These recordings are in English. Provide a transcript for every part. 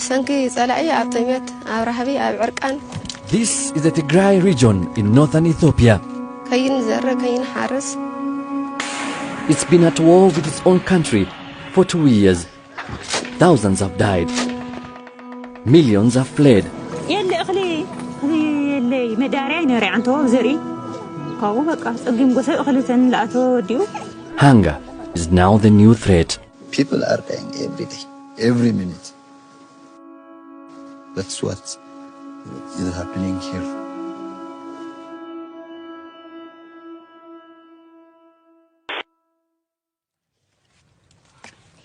This is the Tigray region in northern Ethiopia. It's been at war with its own country for 2 years. Thousands have died. Millions have fled. Hunger is now the new threat. People are dying every day, every minute. That's what is happening here.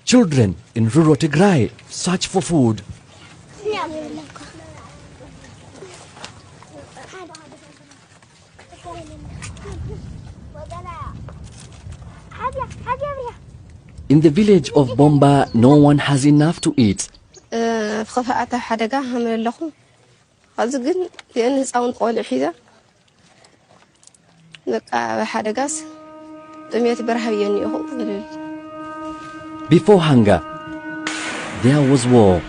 Children in rural Tigray search for food. In the village of Bomba, no one has enough to eat. Before hunger, there was war.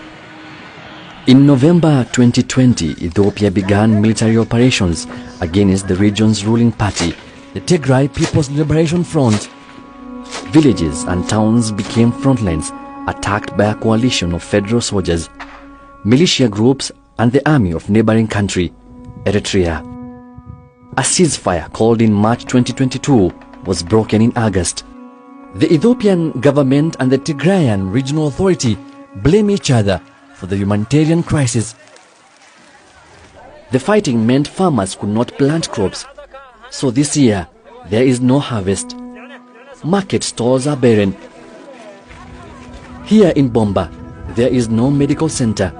In November 2020, Ethiopia began military operations against the region's ruling party, the Tigray People's Liberation Front. Villages and towns became frontlines, attacked by a coalition of federal soldiers, militia groups and the army of neighboring country, Eritrea. A ceasefire called in March 2022 was broken in August. The Ethiopian government and the Tigrayan Regional Authority blame each other for the humanitarian crisis. The fighting meant farmers could not plant crops, so this year there is no harvest. Market stalls are barren. Here in Bomba, there is no medical center.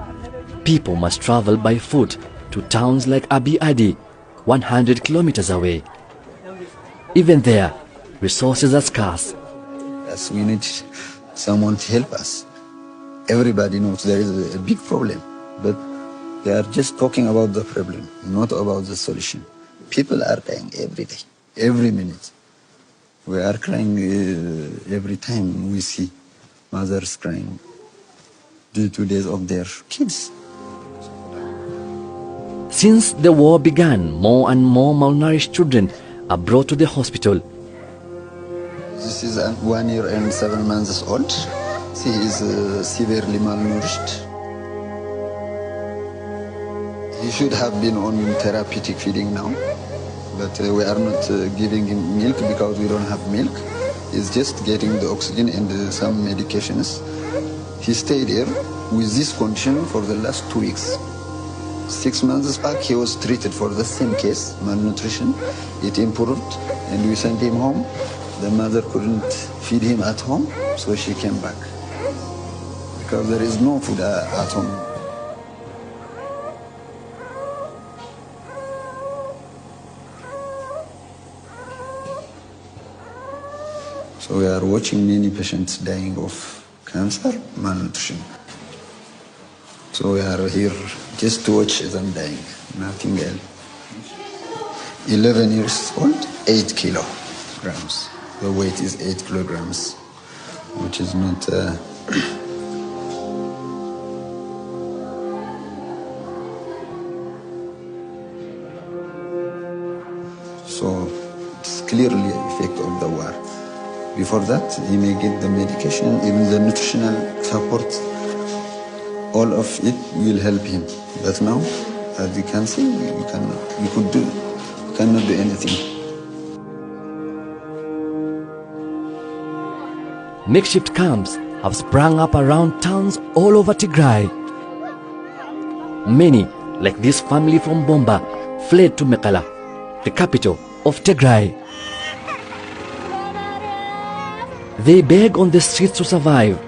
People must travel by foot to towns like Abiy Adi, 100 kilometers away. Even there, resources are scarce. Yes, we need someone to help us. Everybody knows there is a big problem, but they are just talking about the problem, not about the solution. People are dying every day, every minute. We are crying every time we see mothers crying due to death of their kids. Since the war began, more and more malnourished children are brought to the hospital. This is 1 year and 7 months old. He is severely malnourished. He should have been on therapeutic feeding now, but we are not giving him milk because we don't have milk. He's just getting the oxygen and some medications. He stayed here with this condition for the last 2 weeks. 6 months back, he was treated for the same case, malnutrition. It improved, and we sent him home. The mother couldn't feed him at home, so she came back. Because there is no food at home. So we are watching many patients dying of cancer, malnutrition. So we are here just to watch them dying, nothing else. 11 years old, 8 kilograms. The weight is 8 kilograms, which is not... So it's clearly an effect of the war. Before that, he may get the medication, even the nutritional support. All of it will help him. But now, as you can see, we cannot do anything. Makeshift camps have sprung up around towns all over Tigray. Many, like this family from Bomba, fled to Mekala, the capital of Tigray. They beg on the streets to survive.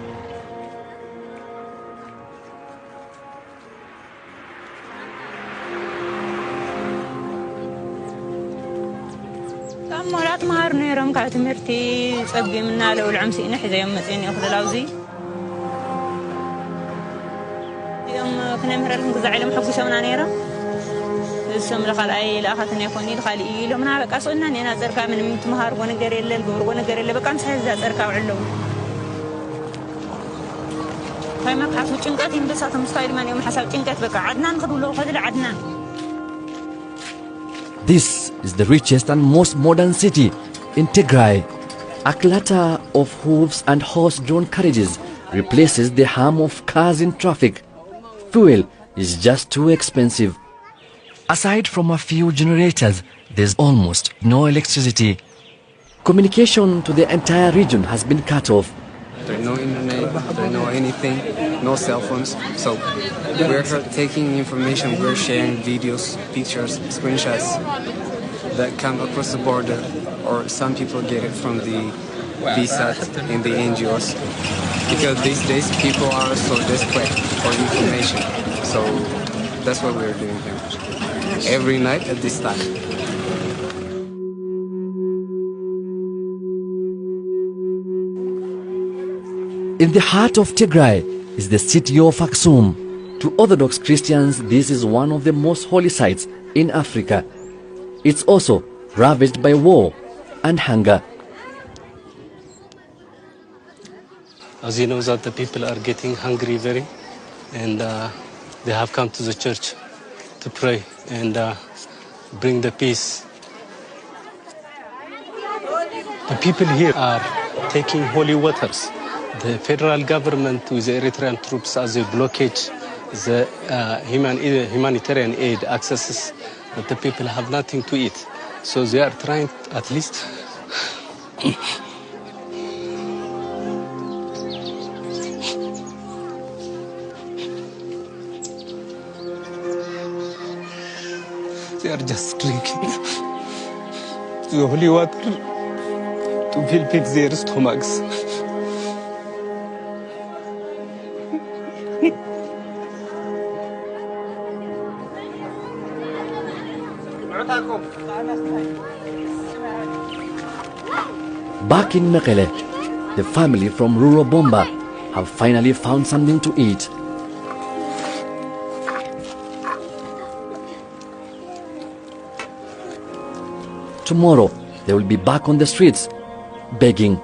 This is the richest and most modern city in Tigray. A clatter of hooves and horse-drawn carriages replaces the hum of cars in traffic. Fuel is just too expensive. Aside from a few generators, there's almost no electricity. Communication to the entire region has been cut off. There's no internet, there's no anything, no cell phones. So we're taking information, we're sharing videos, pictures, screenshots that come across the border, or some people get it from the VSAT and the NGOs. Because these days people are so desperate for information. So that's what we're doing here. Every night at this time. In the heart of Tigray is the city of Aksum. To Orthodox Christians, this is one of the most holy sites in Africa. It's also ravaged by war and hunger. As you know, that the people are getting hungry very, and they have come to the church to pray and bring the peace. The people here are taking holy waters. The federal government with the Eritrean troops as they blockade the humanitarian aid accesses, but the people have nothing to eat. So they are trying at least they are just drinking the holy water to fill their stomachs. Back in Mekele, the family from rural Bomba have finally found something to eat. Tomorrow, they will be back on the streets, begging